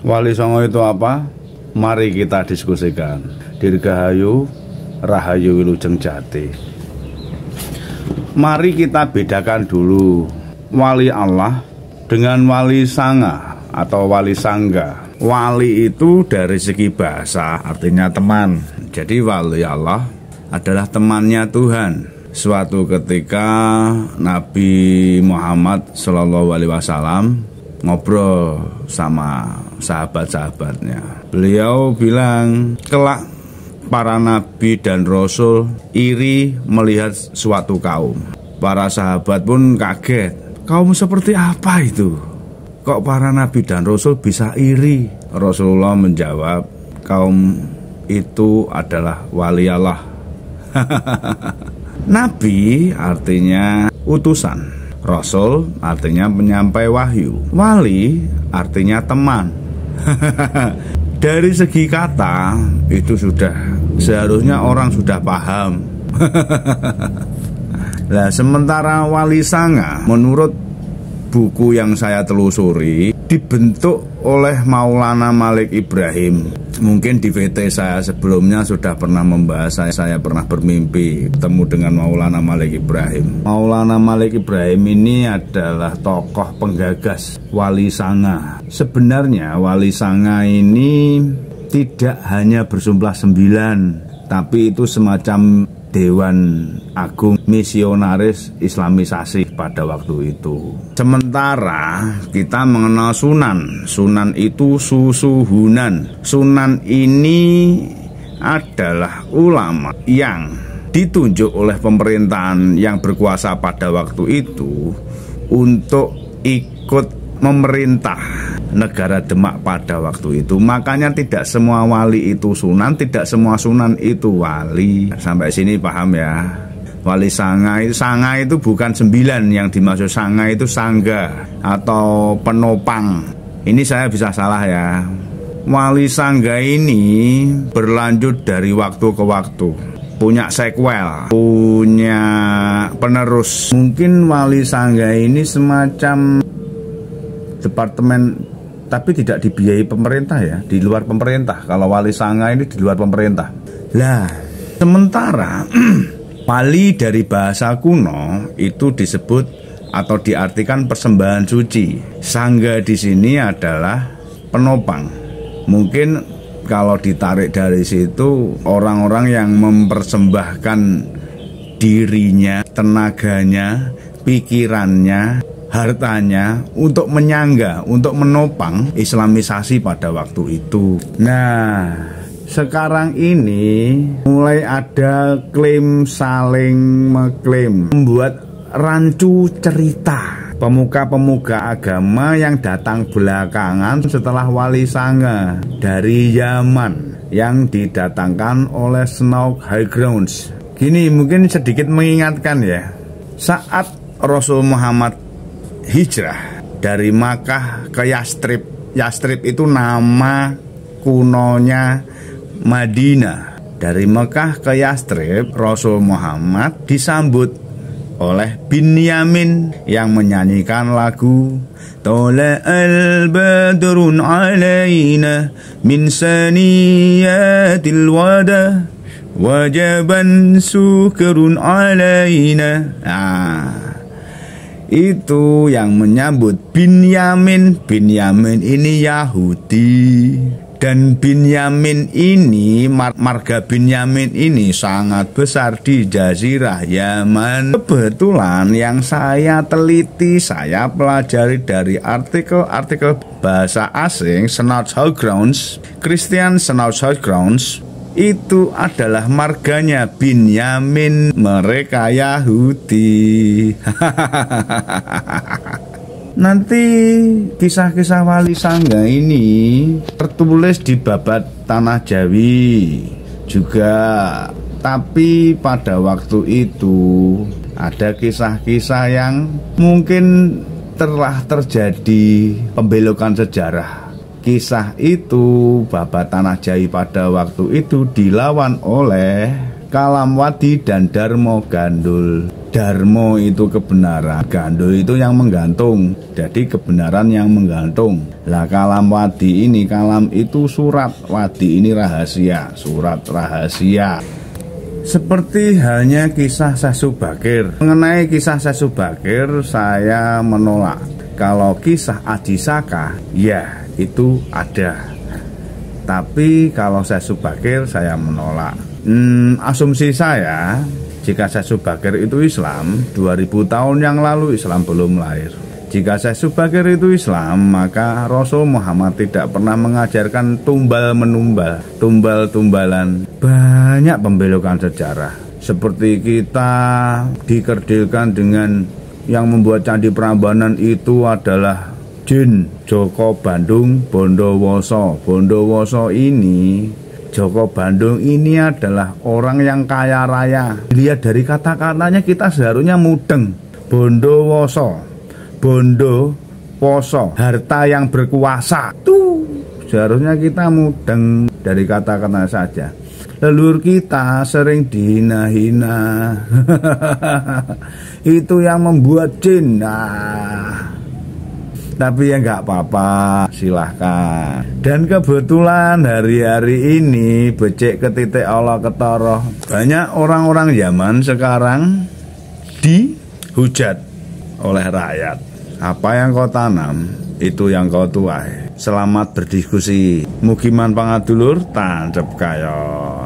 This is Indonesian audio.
Wali Songo itu apa? Mari kita diskusikan. Dirgahayu, Rahayu Wilujeng Jati. Mari kita bedakan dulu wali Allah dengan wali sanga atau wali sangga. Wali itu dari segi bahasa artinya teman. Jadi wali Allah adalah temannya Tuhan. Suatu ketika Nabi Muhammad SAW ngobrol sama sahabat-sahabatnya. Beliau bilang, kelak para nabi dan rasul iri melihat suatu kaum. Para sahabat pun kaget. Kaum seperti apa itu? Kok para nabi dan rasul bisa iri? Rasulullah menjawab, kaum itu adalah wali Allah. Nabi artinya utusan. Rasul artinya penyampai wahyu. Wali artinya teman. Dari segi kata itu sudah seharusnya orang sudah paham. Nah, sementara wali sanga menurut buku yang saya telusuri dibentuk oleh Maulana Malik Ibrahim. Mungkin di VT saya sebelumnya sudah pernah membahas, saya pernah bermimpi ketemu dengan Maulana Malik Ibrahim. Maulana Malik Ibrahim ini adalah tokoh penggagas wali sanga. Sebenarnya wali sanga ini tidak hanya bersumlah 9, tapi itu semacam Dewan Agung Misionaris Islamisasi pada waktu itu. Sementara kita mengenal Sunan. Sunan itu susuhunan. Sunan ini adalah ulama yang ditunjuk oleh pemerintahan yang berkuasa pada waktu itu untuk ikut memerintah negara Demak pada waktu itu. Makanya tidak semua wali itu sunan, tidak semua sunan itu wali. Sampai sini paham ya? Wali sanga itu bukan 9, yang dimaksud sanga itu sangga atau penopang. Ini saya bisa salah ya. Wali sangga ini berlanjut dari waktu ke waktu, punya sequel, punya penerus. Mungkin wali sangga ini semacam departemen, tapi tidak dibiayai pemerintah ya, di luar pemerintah. Kalau wali sanga ini di luar pemerintah. Lah, sementara wali dari bahasa kuno itu disebut atau diartikan persembahan suci. Sangga di sini adalah penopang. Mungkin kalau ditarik dari situ, orang-orang yang mempersembahkan dirinya, tenaganya, pikirannya, hartanya untuk menyangga, untuk menopang Islamisasi pada waktu itu. Nah, sekarang ini mulai ada klaim saling mengklaim, membuat rancu cerita pemuka-pemuka agama yang datang belakangan setelah wali sanga dari Yaman yang didatangkan oleh Snow Highgrounds. Gini, mungkin sedikit mengingatkan ya, saat Rasul Muhammad hijrah dari Makkah ke Yastrib. Yastrib itu nama kunonya Madinah. Dari Mekah ke Yastrib, Rasul Muhammad disambut oleh Binyamin yang menyanyikan lagu Tola'al badrun alaina min saniyatil wada wajaban syukrun alaina. Itu yang menyambut Binyamin. Binyamin ini Yahudi. Dan Binyamin ini, marga Binyamin ini sangat besar di Jazirah Yaman. Kebetulan yang saya teliti, saya pelajari dari artikel-artikel bahasa asing, Snouts Christian Snouts, itu adalah marganya Binyamin, mereka Yahudi. Nanti kisah-kisah wali sangga ini tertulis di Babat Tanah Jawi juga. Tapi pada waktu itu ada kisah-kisah yang mungkin telah terjadi pembelokan sejarah. Kisah itu Babat Tanah Jawi pada waktu itu dilawan oleh Kalamwadi dan Darmo Gandul. Darmo itu kebenaran, gando itu yang menggantung, jadi kebenaran yang menggantung. Lah kalam wadi ini, kalam itu surat, wadi ini rahasia, surat rahasia. Seperti halnya kisah Syekh Bakir. Mengenai kisah Syekh Bakir saya menolak. Kalau kisah Aji Saka, ya itu ada. Tapi kalau Syekh Bakir saya menolak. Asumsi saya, jika Syekh Bakir itu Islam, 2000 tahun yang lalu Islam belum lahir. Jika Syekh Bakir itu Islam, maka Rasul Muhammad tidak pernah mengajarkan tumbal-menumbal, tumbal-tumbalan. Banyak pembelokan sejarah. Seperti kita dikerdilkan dengan yang membuat Candi Prambanan itu adalah jin Joko Bandung Bondowoso. Bondowoso ini, Joko Bandung ini adalah orang yang kaya raya. Lihat dari kata-katanya kita seharusnya mudeng. Bondowoso, Bondo, Woso, harta yang berkuasa. Tuh, seharusnya kita mudeng dari kata-kata saja. Leluhur kita sering dihina-hina. Itu yang membuat jin. Tapi ya nggak apa-apa, silahkan. Dan kebetulan hari-hari ini becek ke titik Allah ketoroh. Banyak orang-orang zaman sekarang dihujat oleh rakyat. Apa yang kau tanam, itu yang kau tuai. Selamat berdiskusi. Mugiman pangadulur tancep kayo.